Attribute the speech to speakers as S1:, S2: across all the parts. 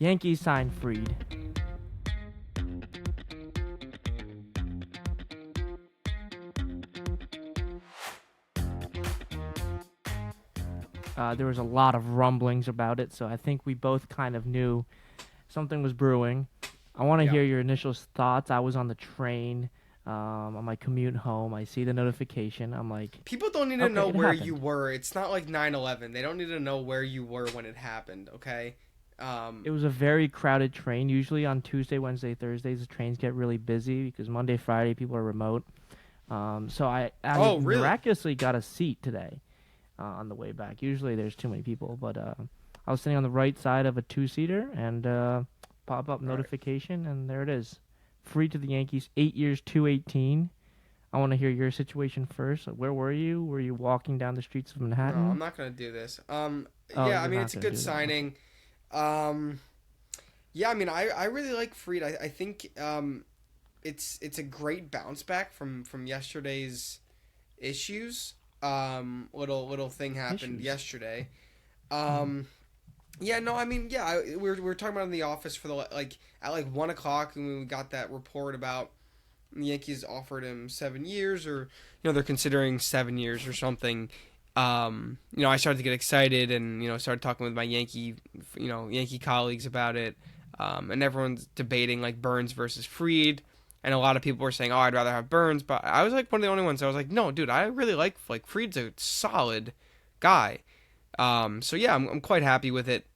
S1: Yankees signed Fried. There was a lot of rumblings about it, so I think we both kind of knew something was brewing. I want to
S2: Yeah.
S1: hear your initial thoughts. I was on the train on my commute home. I see the notification. I'm like,
S2: People don't need to
S1: okay,
S2: know
S1: it
S2: where you
S1: happened.
S2: were. It's not like 9/11. They don't need to know where you were when it happened, okay?
S1: It was a very crowded train. Usually on Tuesday, Wednesday, Thursdays, the trains get really busy because Monday, Friday, people are remote. So I
S2: Oh, really?
S1: miraculously got a seat today on the way back. Usually there's too many people, but I was sitting on the right side of a two-seater and pop up
S2: All right.
S1: notification, and there it is. Free to the Yankees, 8 years, 218. I want to hear your situation first. Where were you? Were you walking down the streets of
S2: No, I'm
S1: Manhattan?
S2: not going to do this.
S1: Oh,
S2: Yeah, I
S1: you're
S2: mean,
S1: not
S2: it's a
S1: going to
S2: good
S1: do that. Okay.
S2: signing. Um, yeah, I mean, I really like Freed. I think it's a great bounce back from yesterday's issues. Little thing happened
S1: Issues.
S2: yesterday.
S1: Hmm.
S2: Um, yeah, no, I mean, yeah, we were talking about it in the office for the like at like 1 o'clock, and we got that report about the Yankees offered him 7 years, or they're considering 7 years or something. I started to get excited, and started talking with my Yankee colleagues about it, and everyone's debating like Burns versus Freed, and a lot of people were saying, "Oh, I'd rather have Burns," but I was like one of the only ones. I was like, "No, dude, I really like Freed's a solid guy." So yeah, I'm quite happy with it.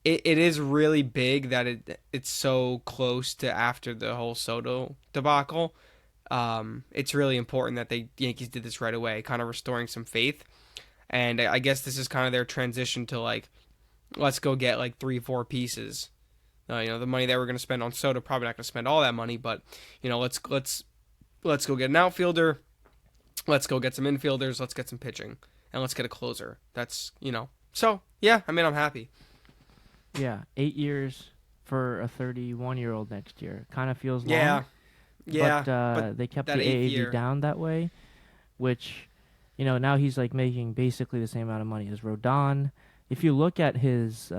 S2: It is really big that it's so close to after the whole Soto debacle. It's really important that the Yankees did this right away, kind of restoring some faith. And I guess this is kind of their transition to like, let's go get like 3, 4 pieces. The money that we're going to spend on Soto, probably not going to spend all that money, but let's go get an outfielder. Let's go get some infielders. Let's get some pitching, and let's get a closer. That's. So yeah, I mean, I'm happy.
S1: Yeah, 8 years for a 31-year-old next year. Kind of feels long,
S2: Yeah, yeah,
S1: but
S2: but
S1: they kept
S2: that
S1: the
S2: eighth
S1: AAV
S2: year.
S1: down that way, which, now he's like making basically the same amount of money as Rodon. If you look at his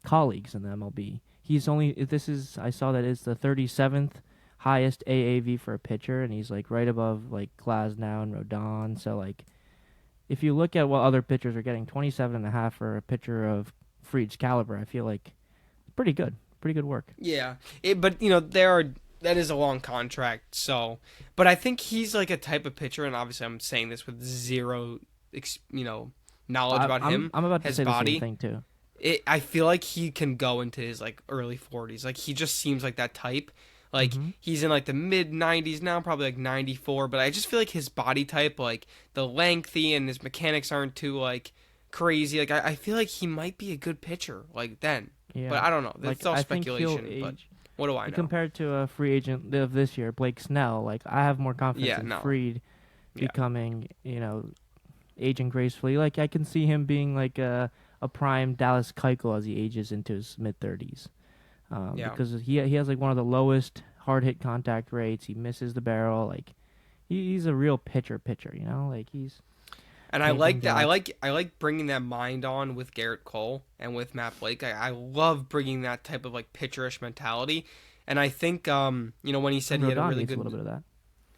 S1: colleagues in the MLB, I saw that it's the 37th highest AAV for a pitcher, and he's like right above like Glasnow and Rodon. So like, if you look at what other pitchers are getting, 27.5 for a pitcher of Fried's caliber, I feel like pretty good work.
S2: Yeah, but that is a long contract. So, but I think he's like a type of pitcher, and obviously I'm saying this with zero, knowledge
S1: I,
S2: about
S1: I'm
S2: him,
S1: I'm about to
S2: his
S1: say the same
S2: body.
S1: thing too.
S2: I feel like he can go into his like early 40s. Like he just seems like that type. Like
S1: Mm-hmm.
S2: he's in like the mid 90s now, probably like 94. But I just feel like his body type, like the lengthy and his mechanics aren't too like crazy. Like I feel like he might be a good pitcher like then. But
S1: Yeah,
S2: I don't know.
S1: like
S2: That's all
S1: I think he'll
S2: speculation. But
S1: age
S2: what do I know?
S1: compared to a free agent of this year, Blake Snell. Like I have more confidence
S2: Yeah,
S1: in
S2: no.
S1: Fried
S2: Yeah.
S1: becoming, aging gracefully. Like I can see him being like a prime Dallas Keuchel as he ages into his mid 30s.
S2: Yeah.
S1: Because he has like one of the lowest hard hit contact rates. He misses the barrel. Like he's a real pitcher. Like he's
S2: And I
S1: painting
S2: like that. I
S1: jobs.
S2: like I like bringing that mind on with Gerrit Cole and with Matt Blake. I love bringing that type of like pitcherish mentality. And I think when he said
S1: And
S2: he had a
S1: Rodon
S2: really
S1: needs a little
S2: good.
S1: bit of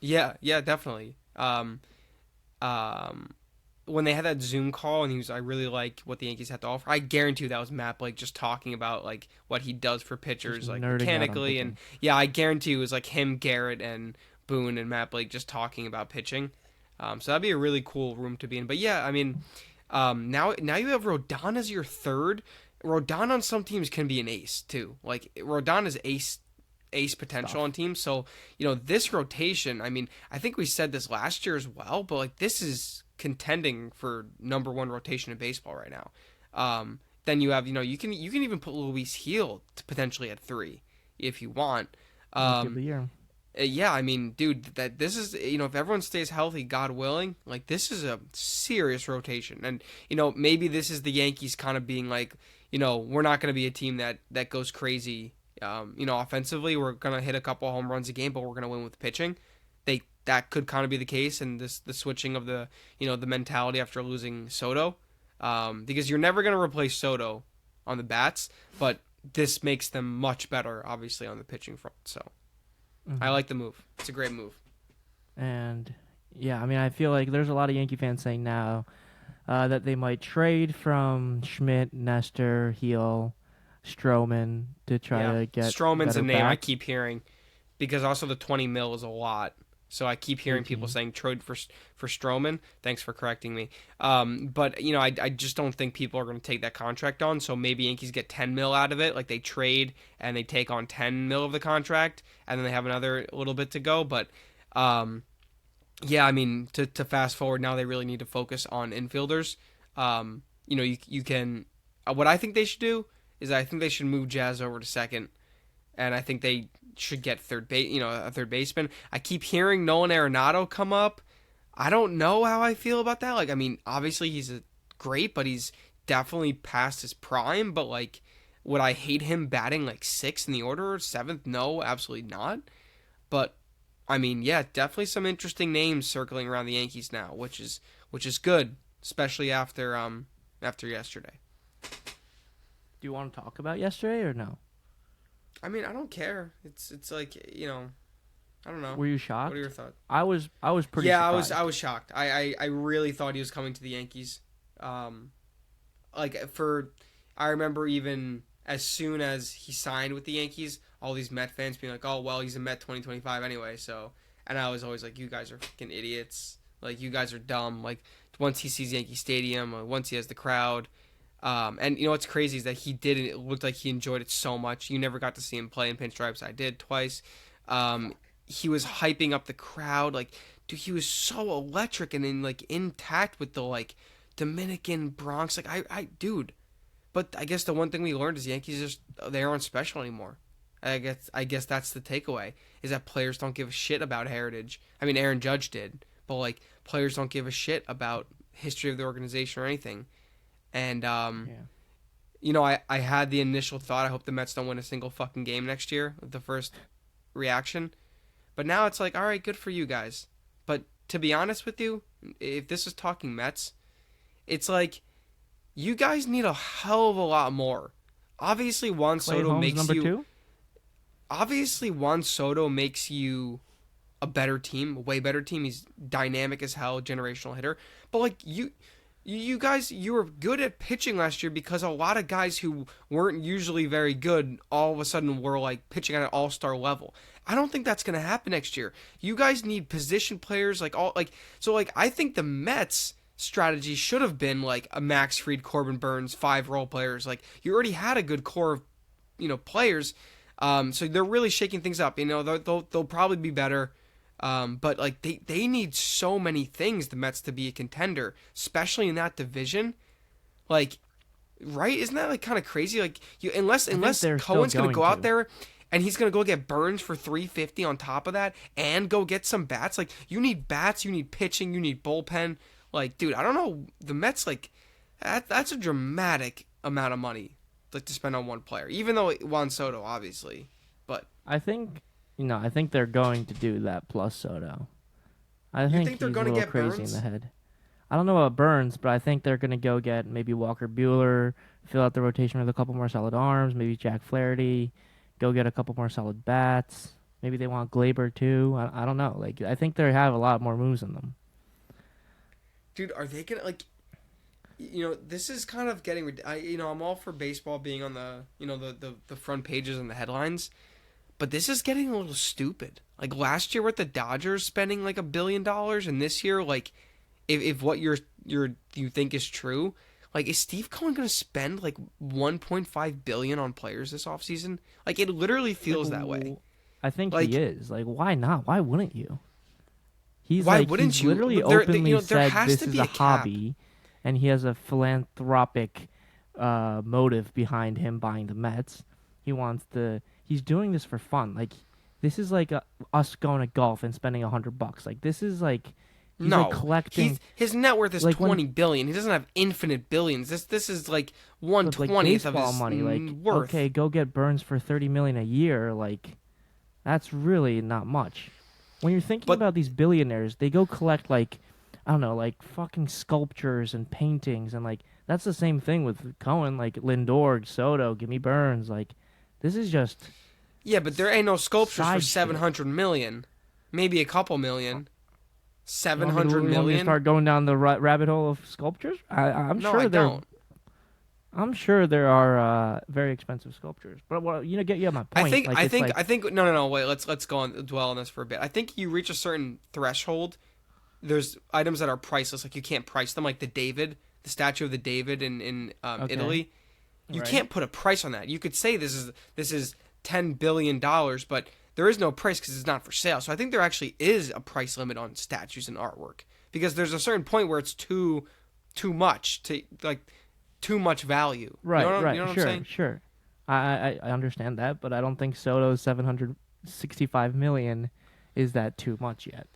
S1: that.
S2: Yeah, definitely. Um when they had that Zoom call and he was, I really like what the Yankees had to offer. I guarantee you that was Matt Blake just talking about like what he does for
S1: Just
S2: pitchers, like
S1: nerding out on
S2: mechanically, and
S1: pitching.
S2: yeah, I guarantee it was like him, Garrett, and Boone and Matt Blake just talking about pitching. So that'd be a really cool room to be in. But yeah, I mean, now you have Rodon as your third. Rodon on some teams can be an ace too. Like Rodon is ace potential on
S1: Stuff.
S2: teams. So this rotation. I mean, I think we said this last year as well, but like this is contending for number one rotation in baseball right now. Then you have you can even put Luis Heel to potentially at three if you want.
S1: Rookie of
S2: Um,
S1: the year.
S2: yeah, I mean, dude, that this is if everyone stays healthy, God willing, like this is a serious rotation, and maybe this is the Yankees kind of being like, we're not going to be a team that goes crazy, offensively. We're going to hit a couple home runs a game, but we're going to win with pitching. That could kind of be the case, and the switching of the mentality after losing Soto, because you're never going to replace Soto on the bats, but this makes them much better, obviously, on the pitching front. So I
S1: Hmm.
S2: like the move. It's a great move.
S1: And yeah, I mean, I feel like there's a lot of Yankee fans saying now that they might trade from Schmidt, Nestor, Heel, Stroman to try
S2: Yeah,
S1: to get
S2: Stroman's a
S1: better
S2: name I
S1: bats.
S2: keep hearing because also the 20 mil is a lot. So I keep hearing people
S1: 18.
S2: saying trade for Stroman. Thanks for correcting me. But I just don't think people are going to take that contract on. So maybe Yankees get 10 mil out of it, like they trade and they take on 10 mil of the contract, and then they have another little bit to go. But um, yeah, I mean to fast forward now, they really need to focus on infielders. You can. What I think they should do is I think they should move Jazz over to second, and I think they should get third base, a third baseman. I keep hearing Nolan Arenado come up. I don't know how I feel about that. Like, I mean, obviously he's great, but he's definitely past his prime. But like, would I hate him batting like sixth in the order, seventh? No, absolutely not. But I mean, yeah, definitely some interesting names circling around the Yankees now, which is good, especially after yesterday.
S1: Do you want to talk about yesterday or no?
S2: I mean, I don't care. It's like I don't know.
S1: Were you
S2: What are
S1: shocked?
S2: your thoughts?
S1: I was pretty
S2: Yeah, I
S1: surprised.
S2: was shocked. I really thought he was coming to the Yankees. Um, I remember even as soon as he signed with the Yankees, all these Met fans being like, "Oh well, he's a Met 2025 anyway." So, and I was always like, "You guys are fucking idiots. Like you guys are dumb. Like once he sees Yankee Stadium, once he has the crowd." And you know what's crazy is that he did it. It looked like he enjoyed it so much. You never got to see him play in pinstripes. I did twice. Um, he was hyping up the crowd. Like, dude, he was so electric and like intact with the like Dominican Bronx. Like, dude. But I guess the one thing we learned is Yankees just they aren't special anymore. I guess that's the takeaway is that players don't give a shit about heritage. I mean, Aaron Judge did, but like players don't give a shit about history of the organization or anything. And
S1: Yeah.
S2: I had the initial thought, I hope the Mets don't win a single fucking game next year. The first reaction, but now it's like, all right, good for you guys. But to be honest with you, if this is talking Mets, it's like you guys need a hell of a lot more. Obviously, Juan
S1: Clay
S2: Soto
S1: Holmes
S2: makes
S1: number
S2: you.
S1: 2?
S2: Obviously, Juan Soto makes you a better team, a way better team. He's dynamic as hell, generational hitter. But like you guys, you were good at pitching last year because a lot of guys who weren't usually very good all of a sudden were like pitching at an all-star level. I don't think that's going to happen next year. You guys need position players like I think the Mets strategy should have been like a Max Fried, Corbin Burns, 5 role players. Like you already had a good core of players. So they're really shaking things up. They'll probably be better. But like they need so many things the Mets to be a contender, especially in that division. Like, right? Isn't that like kind of crazy? Like you
S1: I think
S2: unless
S1: they're still
S2: Cohen's gonna
S1: going
S2: go out
S1: to.
S2: there and he's gonna go get Burns for 350 on top of that and go get some bats. Like you need bats, you need pitching, you need bullpen. Like, dude, I don't know. The Mets like that's a dramatic amount of money like to spend on one player, even though Juan Soto obviously, but.
S1: I think I think they're going to do that plus Soto. I
S2: You
S1: think
S2: think they're
S1: he's a
S2: gonna
S1: little
S2: get
S1: crazy in the
S2: Burns?
S1: head. I don't know about Burns, but I think they're gonna go get maybe Walker Bueller, fill out the rotation with a couple more solid arms, maybe Jack Flaherty, go get a couple more solid bats. Maybe they want Glaber too. I don't know. Like I think they have a lot more moves in them.
S2: Dude, are they gonna like? This is kind of getting. I'm all for baseball being on the front pages and the headlines, but this is getting a little stupid. Like last year with the Dodgers spending like $1 billion, and this year, like, if what you think is true, like, is Steve Cohen gonna spend like 1.5 billion on players this offseason? Like, it literally
S1: Like
S2: feels that way.
S1: I think he
S2: Like,
S1: is. Like why not? Why wouldn't you?
S2: why
S1: He's
S2: wouldn't you?
S1: literally
S2: You
S1: openly
S2: know, there
S1: said
S2: has
S1: this
S2: to
S1: is
S2: be
S1: a
S2: a cap.
S1: hobby, and he has a philanthropic motive behind him buying the Mets. He's doing this for fun. Like this is like us going to golf and spending $100. Like this is like he's like
S2: No,
S1: collecting
S2: his net worth is
S1: like when
S2: 20 billion. He doesn't have infinite billions. This is like one
S1: but like
S2: twentieth of
S1: baseball
S2: his
S1: money. Like
S2: worth.
S1: okay, go get Burns for 30 million a year. Like that's really not much. When you're thinking
S2: But
S1: about these billionaires, they go collect like I don't know, like fucking sculptures and paintings and like That's the same thing with Cohen, like Lindor, Soto, give me Burns. Like, this is just
S2: Yeah, but there ain't no sculptures for
S1: side
S2: seven
S1: shit.
S2: hundred million. Maybe a couple million.
S1: You
S2: Seven
S1: want me
S2: hundred
S1: to you want me to
S2: million?
S1: start going down the rabbit hole of sculptures? I'm
S2: No, I
S1: sure there
S2: don't.
S1: I'm sure there are very expensive sculptures, but get you at my
S2: I
S1: point.
S2: think
S1: Like
S2: I
S1: it's
S2: think
S1: like
S2: I think no no no wait, let's go on dwell on this for a bit. I think you reach a certain threshold. There's items that are priceless, like you can't price them, like the statue of the David in
S1: okay,
S2: Italy. You
S1: right?
S2: can't put a price on that. You could say this is $10 billion, but there is no price because it's not for sale. So I think there actually is a price limit on statues and artwork because there's a certain point where it's too much to like too much value.
S1: Right,
S2: You
S1: right,
S2: know what I'm
S1: sure,
S2: saying?
S1: sure. I understand that, but I don't think Soto's 765 million is that too much yet.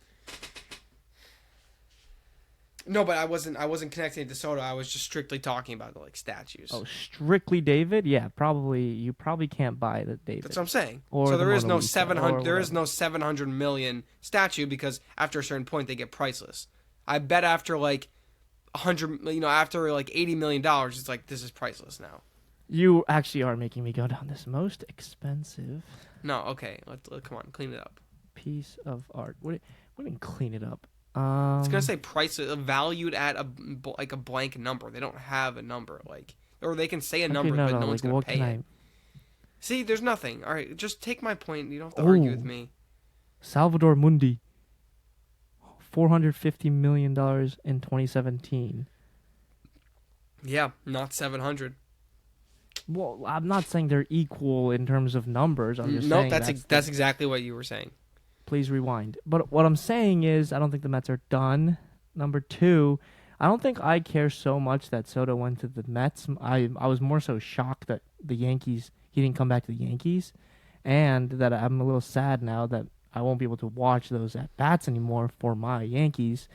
S2: No, but I wasn't connecting it to Soto. I was just strictly talking about the like statues.
S1: Oh, strictly David? Yeah, probably. You probably can't buy the
S2: That's
S1: David
S2: what I'm saying.
S1: or
S2: So
S1: the
S2: there is
S1: Mona
S2: no
S1: Lisa or
S2: 700 there is
S1: whatever.
S2: no 700 million statue because after a certain point they get priceless. I bet after like 100 after like 80 million dollars it's like this is priceless now.
S1: You actually are making me go down this most expensive
S2: No, okay. Come on, clean it up.
S1: piece of art. What do you mean clean it up?
S2: It's going to say price valued at like a blank number. They don't have a number like or they can say a
S1: Okay,
S2: number
S1: no,
S2: but
S1: no.
S2: no one's
S1: Like,
S2: going to
S1: what
S2: pay
S1: can
S2: it.
S1: I?
S2: See, there's nothing. All right, just take my point. You don't have to argue with
S1: Oh,
S2: me.
S1: Salvador Mundi, $450 million in 2017.
S2: Yeah, not 700.
S1: Well, I'm not saying they're equal in terms of numbers. I'm just
S2: Nope,
S1: saying that's the.
S2: that's exactly what you were saying.
S1: Please rewind. But what I'm saying is, I don't think the Mets are done. Number two, I don't think I care so much that Soto went to the Mets. I was more so shocked that the Yankees he didn't come back to the Yankees, and that I'm a little sad now that I won't be able to watch those at bats anymore for my Yankees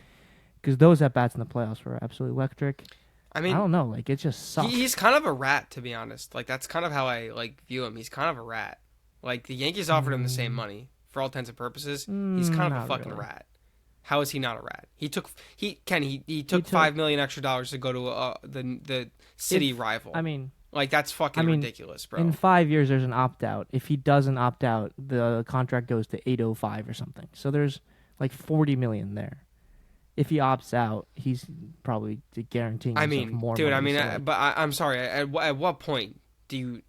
S1: because those at bats in the playoffs were absolutely electric.
S2: I
S1: I
S2: mean,
S1: don't know, like it just
S2: he's
S1: sucked.
S2: kind of a rat, to be honest. Like that's kind of how I like view him. He's kind of a rat. Like the Yankees offered him the same
S1: Mm,
S2: money for all intents and purposes. He's kind of a
S1: not
S2: fucking
S1: really.
S2: rat. How is he not a rat? He
S1: He
S2: took
S1: took
S2: 5 million extra dollars to go to the city
S1: if I
S2: rival.
S1: mean
S2: Like that's
S1: I
S2: fucking
S1: mean
S2: ridiculous,
S1: in
S2: bro.
S1: 5 years there's an opt out. If he doesn't opt out, the contract goes to 805 or something. So there's like 40 million there. If he opts out, he's probably guaranteeing
S2: I
S1: himself
S2: mean,
S1: more
S2: dude. I
S1: money.
S2: mean,
S1: So like,
S2: I'm sorry. At what point do you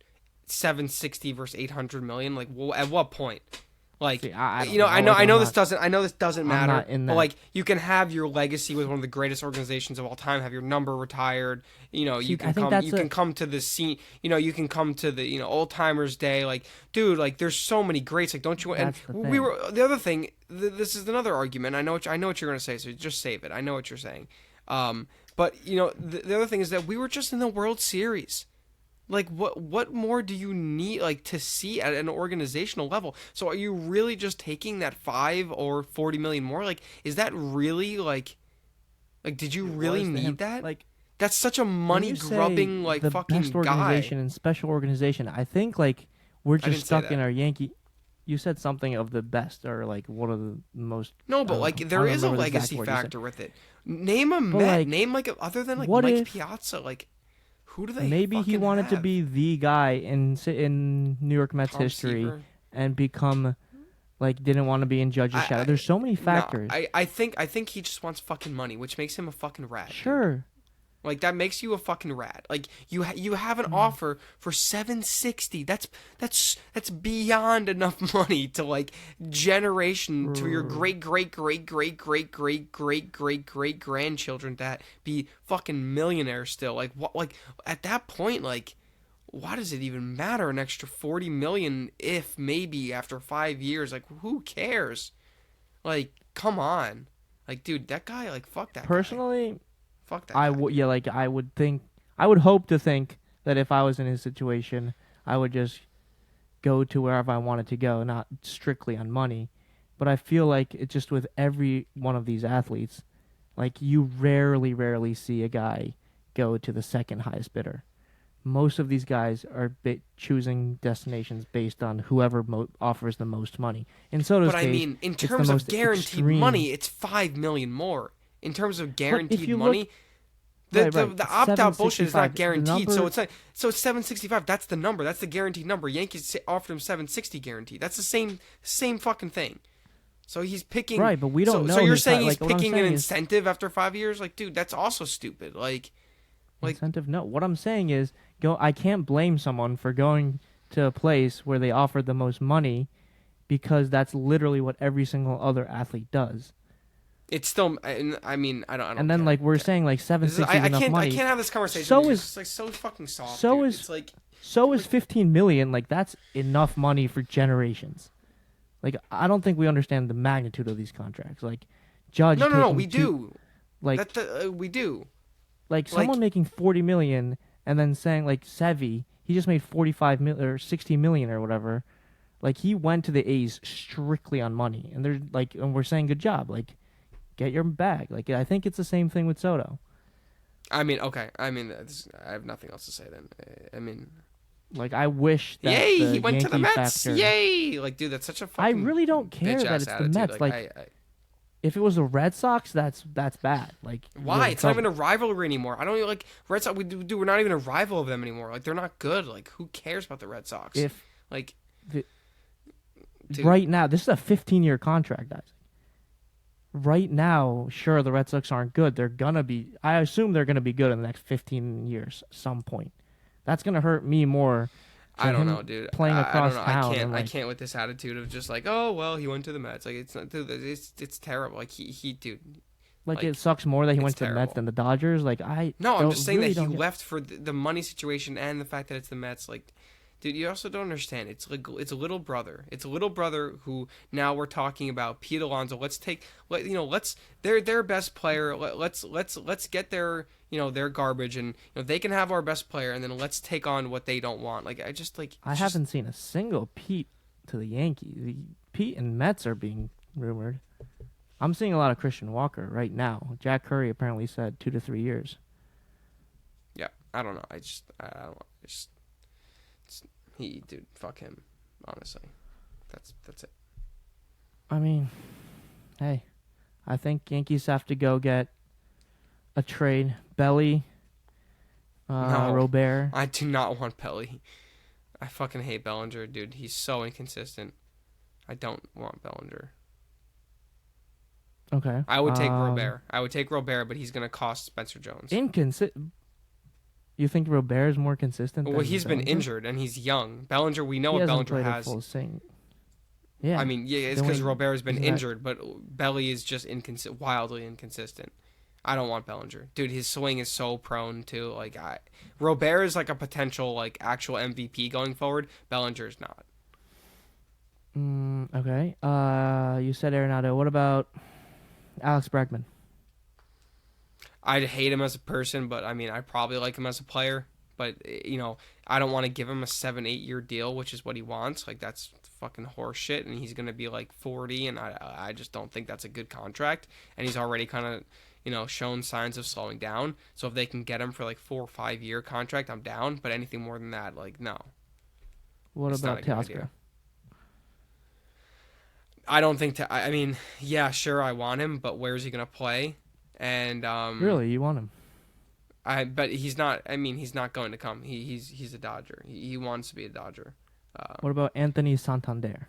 S2: 760 versus 800 million? Like, at what point? Like,
S1: see, I don't know. Like I'm not
S2: I know this doesn't
S1: I'm
S2: matter,
S1: not in
S2: but
S1: that.
S2: like you can have your legacy with one of the greatest organizations of all time, have your number retired.
S1: See, I think that's
S2: You can come to the scene. You can come to the old timers day. Like, dude, like there's so many greats. Like, don't you? And
S1: that's the
S2: we
S1: thing.
S2: were the other thing. This is another argument. I know what you're gonna say. So just save it. I know what you're saying. But the other thing is that we were just in the World Series. Like what more do you need like to see at an organizational level? So are you really just taking that 5 or 40 million more? Like is that really like did you
S1: It
S2: really
S1: was to
S2: need
S1: him.
S2: that?
S1: Like
S2: That's such a
S1: when
S2: money
S1: you say
S2: grubbing like
S1: the best
S2: fucking guy.
S1: organization and special organization, I think like we're
S2: I
S1: just
S2: didn't say
S1: stuck in
S2: that.
S1: our Yankee. You said something of the best or like one of the most.
S2: No,
S1: I
S2: but
S1: don't
S2: like
S1: know. I
S2: there
S1: don't
S2: is a
S1: remember the exact
S2: legacy
S1: word you said.
S2: factor with it. Name a
S1: But
S2: Met.
S1: like,
S2: Name like other than like
S1: what
S2: Mike
S1: if
S2: Piazza. Like who do they
S1: maybe he
S2: fucking
S1: wanted to
S2: have?
S1: be the guy in New York Mets
S2: Tom
S1: history
S2: Seaver.
S1: and become like didn't want to be in Judge's shadow.
S2: I
S1: There's so many
S2: no,
S1: factors.
S2: I think he just wants fucking money, which makes him a fucking rat, dude.
S1: Sure.
S2: Like that makes you a fucking rat. Like you have an
S1: Mm.
S2: offer for 760. That's beyond enough money to like generation to your
S1: R-
S2: great grandchildren that be fucking millionaires still. Like what like at that point like why does it even matter an extra 40 million if maybe after 5 years like who cares? Like come on. Like dude, that guy like fuck that guy.
S1: Personally,
S2: Fuck that
S1: I
S2: guy.
S1: would yeah, like I would hope to think that if I was in his situation, I would just go to wherever I wanted to go, not strictly on money. But I feel like it just with every one of these athletes, like you rarely see a guy go to the second highest bidder. Most of these guys are choosing destinations based on whoever offers the most money. In Soto's
S2: But I
S1: case,
S2: mean, in
S1: it's the
S2: terms of
S1: most
S2: guaranteed
S1: extreme.
S2: money, it's 5 million more. In terms of
S1: But if
S2: guaranteed
S1: you look,
S2: money, The
S1: Right, right.
S2: the
S1: It's
S2: opt out bullshit is not
S1: 765. The
S2: guaranteed. So
S1: number,
S2: it's like so it's 765. That's the number. That's the guaranteed number. Yankees offered him 760 guaranteed. That's the same fucking thing. So he's picking.
S1: right, but we don't
S2: So
S1: know
S2: you're
S1: his
S2: saying he's
S1: like what I'm
S2: picking an
S1: saying is
S2: incentive after 5 years? Like, dude, that's also stupid. Like
S1: incentive. No, what I'm saying is go. I can't blame someone for going to a place where they offered the most money because that's literally what every single other athlete does.
S2: it's still. I mean, I don't
S1: And then
S2: care.
S1: like we're
S2: Okay.
S1: saying like
S2: This is
S1: 760 is enough
S2: I
S1: money.
S2: can't have this conversation.
S1: So
S2: With you.
S1: is
S2: It's just like so fucking soft,
S1: so
S2: dude.
S1: is
S2: It's like
S1: so is 15 million. Like that's enough money for generations. Like I don't think we understand the magnitude of these contracts. Like Judge
S2: no.
S1: taking
S2: We do.
S1: like
S2: We do.
S1: like
S2: Like
S1: someone making 40 million and then saying like Sevy, he just made 45 million or 60 million or whatever. Like he went to the A's strictly on money, and they're like, and we're saying good job. Like get your bag. Like I think it's the same thing with Soto.
S2: I mean, okay. I mean, I have nothing else to say then. I mean,
S1: Like I wish that
S2: yay,
S1: the
S2: he went to the
S1: Yankee
S2: Mets.
S1: factor.
S2: Yay! Like, dude, that's such a
S1: I
S2: fucking
S1: really don't care
S2: bitch
S1: that
S2: ass
S1: it's the
S2: attitude.
S1: Mets. Like if it was the Red Sox, that's bad. Like
S2: why?
S1: you're in
S2: It's not even
S1: trouble.
S2: a rivalry anymore. I don't even like Red Sox. We're not even a rival of them anymore. Like, they're not good. Like, who cares about the Red Sox?
S1: If
S2: Like,
S1: the,
S2: dude,
S1: right now, this is a 15-year contract, guys. Right now, sure, the Red Sox aren't good. They're gonna be. I assume they're gonna be good in the next 15 years, at some point. That's gonna hurt me more
S2: I
S1: than
S2: don't
S1: him
S2: know, dude.
S1: playing
S2: I don't
S1: across
S2: know.
S1: town. And
S2: I
S1: like,
S2: can't with this attitude of just like, oh well, he went to the Mets. Like, it's not, dude. It's terrible. Like dude.
S1: like
S2: Like,
S1: it sucks more that he
S2: it's
S1: went to the Mets
S2: terrible.
S1: than the Dodgers. Like I
S2: No, I'm
S1: don't,
S2: just saying
S1: really
S2: that he
S1: don't get-
S2: left for the money situation and the fact that it's the Mets. Like, dude, you also don't understand. It's like it's a little brother. It's a little brother who now we're talking about Pete Alonso. Let's their best player. Let's get their their garbage and they can have our best player and then let's take on what they don't want. Like I just like
S1: I haven't seen a single Pete to the Yankees. Pete and Mets are being rumored. I'm seeing a lot of Christian Walker right now. Jack Curry apparently said 2 to 3 years.
S2: Yeah, I don't know. I don't know. Dude, fuck him. Honestly, that's it.
S1: I mean, hey, I think Yankees have to go get a trade. Belly,
S2: No.
S1: Robert.
S2: I do not want Pelly. I fucking hate Bellinger, dude. He's so inconsistent. I don't want Bellinger.
S1: Okay.
S2: I would take Robert. I would take Robert, but he's gonna cost Spencer Jones.
S1: Inconsistent. You think Robert is more consistent?
S2: Well,
S1: than
S2: he's been
S1: Bellinger?
S2: injured and he's young. Bellinger, we know
S1: He
S2: what
S1: hasn't
S2: Bellinger
S1: played a
S2: has.
S1: full sing. Yeah.
S2: I mean, yeah, it's
S1: Then
S2: because
S1: when-
S2: Robert's been
S1: isn't that-
S2: injured, but Belly is just wildly inconsistent. I don't want Bellinger, dude. His swing is so prone to like. Robert is like a potential like actual MVP going forward. Bellinger's not.
S1: Okay. You said Arenado. What about Alex Bregman?
S2: I'd hate him as a person, but I mean, I probably like him as a player. But I don't want to give him a 7-8 year deal, which is what he wants. Like that's fucking horse shit, and he's gonna be like 40, and I just don't think that's a good contract. And he's already kind of shown signs of slowing down. So if they can get him for like 4 or 5 year contract, I'm down. But anything more than that, like no.
S1: What
S2: It's not
S1: about
S2: a good
S1: Teoscar?
S2: idea. I don't think. I mean, yeah, sure, I want him, but where is he gonna play? And
S1: Really, you want him?
S2: but he's not. I mean, he's not going to come. He's a Dodger. He wants to be a Dodger.
S1: What about Anthony Santander?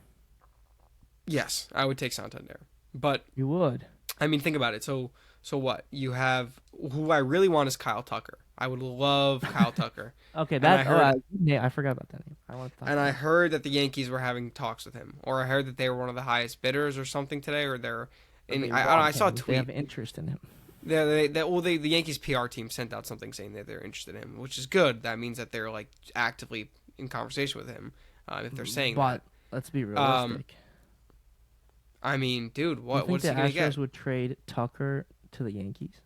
S2: Yes, I would take Santander. But
S1: You would.
S2: I mean, think about it. So what you have? Who I really want is Kyle Tucker. I would love Kyle Tucker.
S1: Okay,
S2: And I
S1: that.
S2: heard-
S1: Yeah, I forgot about that name. I want to talk.
S2: And I
S1: about
S2: heard that the Yankees were having talks with him, or I heard that they were one of the highest bidders or something today, or they're.
S1: that.
S2: And
S1: They
S2: I
S1: want
S2: saw a
S1: him. They
S2: tweet.
S1: have interest in him.
S2: The Yankees PR team sent out something saying that they're interested in him, which is good. That means that they're like actively in conversation with him. If they're saying
S1: But
S2: that,
S1: let's be realistic.
S2: I mean, dude,
S1: You
S2: what's
S1: think
S2: he
S1: the
S2: gonna
S1: Astros
S2: get?
S1: would trade Tucker to the Yankees?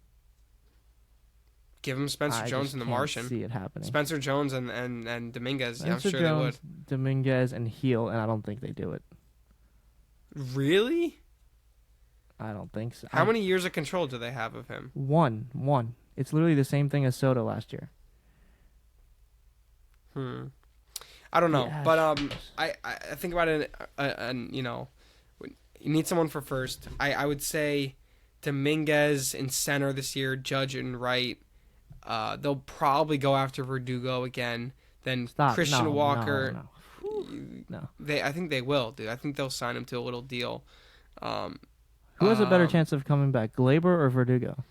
S2: Give him Spencer
S1: I
S2: Jones
S1: just
S2: and the
S1: can't
S2: Martian.
S1: See it happening.
S2: Spencer Jones and Dominguez. Yeah, I'm
S1: Spencer
S2: sure
S1: Jones, Dominguez, and Heel, and I don't think they do it.
S2: they would. Really?
S1: I don't think so.
S2: How many years of control do they have of him?
S1: One. It's literally the same thing as Soto last year.
S2: I don't know,
S1: The
S2: but
S1: Astros.
S2: I think about it, and you need someone for first. I would say Dominguez in center this year, Judge in right, They'll probably go after Verdugo again. Then
S1: Stop.
S2: Christian
S1: No, no,
S2: Walker.
S1: no. Whew. No.
S2: I think they will, dude. I think they'll sign him to a little deal. Um,
S1: Who has a better
S2: um,
S1: chance of coming back, Glaber or Verdugo?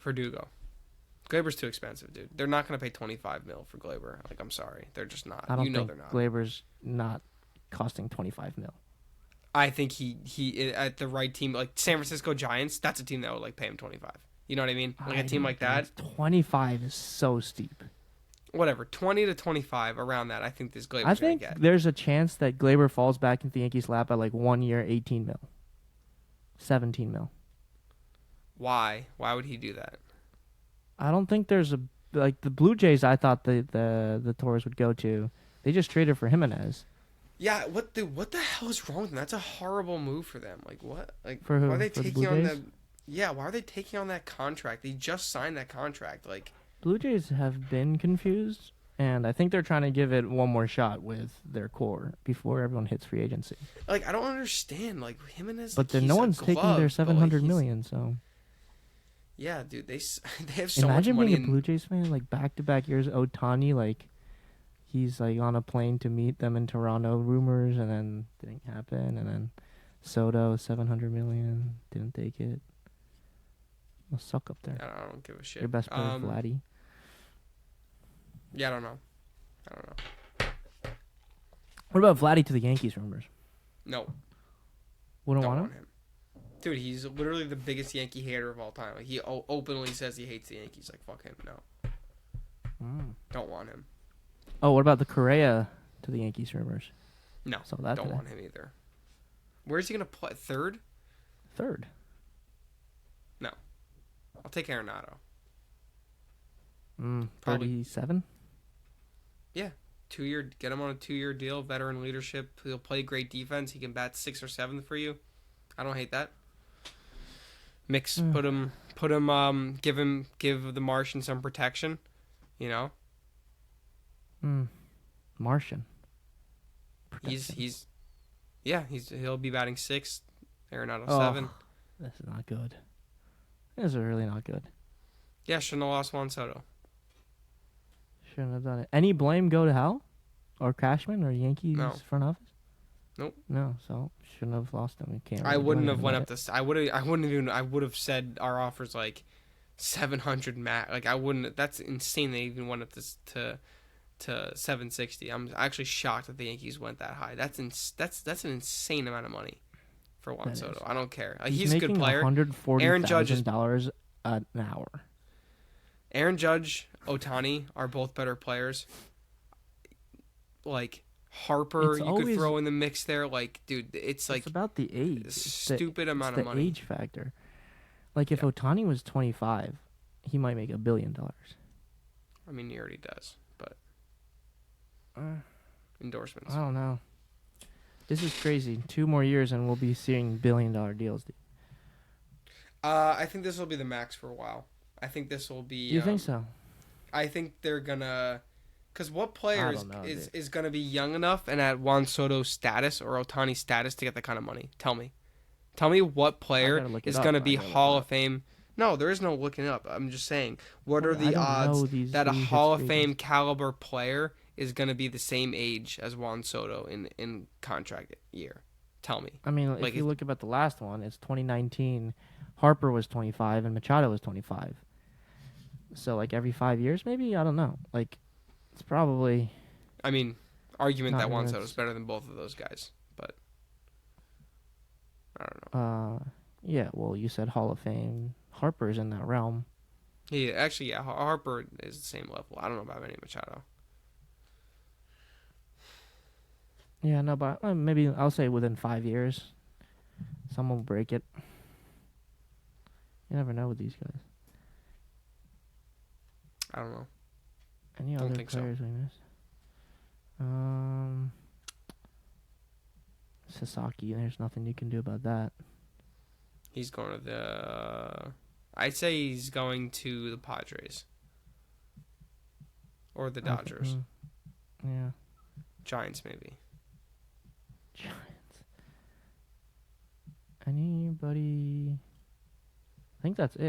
S2: Verdugo. Glaber's too expensive, dude. They're not gonna pay 25 mil for Glaber. Like, I'm sorry, they're just not.
S1: I don't think
S2: They're not.
S1: Glaber's not costing 25 mil.
S2: I think he at the right team, like San Francisco Giants. That's a team that would like pay him 25. You know what I mean? Like a team like that.
S1: 25 is so steep.
S2: Whatever, 20 to 25 around that. I think this Glaber's
S1: I think
S2: gonna get.
S1: there's a chance that Glaber falls back into the Yankees' lap at like 1 year, 18 mil, 17 mil.
S2: Why? Why would he do that?
S1: I don't think there's a like the Blue Jays. I thought the Torres would go to. They just traded for Jimenez.
S2: Yeah, what the hell is wrong with them? That's a horrible move for them. Like what? Like
S1: For who?
S2: why are they
S1: For the
S2: taking
S1: Blue
S2: on
S1: Jays?
S2: the? Yeah, why are they taking on that contract? They just signed that contract. Like
S1: Blue Jays have been confused, and I think they're trying to give it one more shot with their core before everyone hits free agency.
S2: I don't understand. Like Jimenez,
S1: But
S2: like,
S1: then
S2: he's
S1: no
S2: a
S1: one's taking
S2: glove,
S1: their
S2: but,
S1: 700
S2: he's-
S1: million. So
S2: Yeah, dude, they have so
S1: imagine
S2: much money.
S1: being a Blue Jays fan, like back-to-back years. Otani, like he's like on a plane to meet them in Toronto. Rumors, and then didn't happen. And then Soto, 700 million, didn't take it. Must suck up there.
S2: I don't give a shit.
S1: Your best player, Vladdy.
S2: Yeah, I don't know.
S1: What about Vladdy to the Yankees? Rumors.
S2: No,
S1: Wouldn't
S2: don't
S1: want
S2: want
S1: him.
S2: him. Dude, he's literally the biggest Yankee hater of all time. Like he openly says he hates the Yankees. Like fuck him. No, don't want him.
S1: Oh, what about the Correa to the Yankees? Rumors.
S2: No,
S1: Saw that
S2: don't
S1: today.
S2: want him either. Where's he gonna play? Third?
S1: Third.
S2: I'll take Arenado.
S1: 37.
S2: 2-year, get him on a 2-year deal. Veteran leadership. He'll play great defense. He can bat 6 or 7 for you. I don't hate that. Mix, put him. Give the Martian some protection. You know,
S1: Martian.
S2: he'll be batting 6. Arenado
S1: Oh.
S2: 7.
S1: This is not good. This is really not good.
S2: Yeah, shouldn't have lost Juan Soto.
S1: Shouldn't have done it. Any blame go to Hal? Or Cashman or Yankees
S2: No.
S1: front office?
S2: Nope.
S1: No, so shouldn't have lost them. We can't.
S2: I
S1: really do
S2: wouldn't have
S1: anything
S2: went
S1: about
S2: up this. I would have said our offer's like 700 max. Like I wouldn't. That's insane. They even went up this to 760. I'm actually shocked that the Yankees went that high. That's an insane amount of money for Juan
S1: That
S2: Soto.
S1: is.
S2: I don't care.
S1: it.
S2: He's a good
S1: making
S2: player. Aaron Judge is-
S1: $140,000 an hour.
S2: Aaron Judge, Otani are both better players. Like Harper,
S1: It's
S2: you could
S1: always-
S2: throw in the mix there. Like, dude, it's like
S1: It's about the age. It's the-
S2: stupid amount
S1: it's
S2: of
S1: the
S2: money.
S1: age factor. Like if
S2: Yeah.
S1: Otani was 25, he might make $1 billion.
S2: I mean, he already does, but
S1: Uh,
S2: endorsements.
S1: I don't know. This is crazy. 2 more years and we'll be seeing $1 billion deals. Dude.
S2: I think this will be the max for a while. I think this will be.
S1: Do you think so?
S2: I think they're gonna, because what player
S1: I
S2: is
S1: don't know,
S2: is gonna be young enough and at Juan Soto's status or Otani's status to get that kind of money? Tell me what player
S1: gotta look it
S2: is
S1: up.
S2: gonna
S1: I
S2: be
S1: gotta look
S2: Hall
S1: it
S2: of
S1: up.
S2: Fame? No, there is no looking up. I'm just saying, what are
S1: I
S2: the
S1: don't know
S2: odds
S1: these-
S2: that a
S1: who hits
S2: Hall of
S1: free
S2: Fame
S1: agents.
S2: caliber player is gonna be the same age as Juan Soto in contract year? Tell me.
S1: I mean,
S2: Like,
S1: if you look about the last one, it's 2019. Harper was 25 and Machado was 25. So like every 5 years, maybe, I don't know. Like it's probably
S2: I mean, argument
S1: Not
S2: that Juan
S1: really,
S2: Soto's
S1: it's-
S2: better than both of those guys, but I don't know.
S1: yeah. Well, you said Hall of Fame. Harper's in that realm.
S2: Harper is the same level. I don't know about Manny Machado.
S1: Yeah, no, but maybe I'll say within 5 years, someone will break it. You never know with these guys.
S2: I don't know.
S1: Any
S2: Don't
S1: other
S2: think so.
S1: players we missed? Sasaki. There's nothing you can do about that.
S2: He's going to the. I'd say he's going to the Padres or the Dodgers,
S1: Yeah.
S2: Giants maybe.
S1: Giants. Anybody? I think that's it.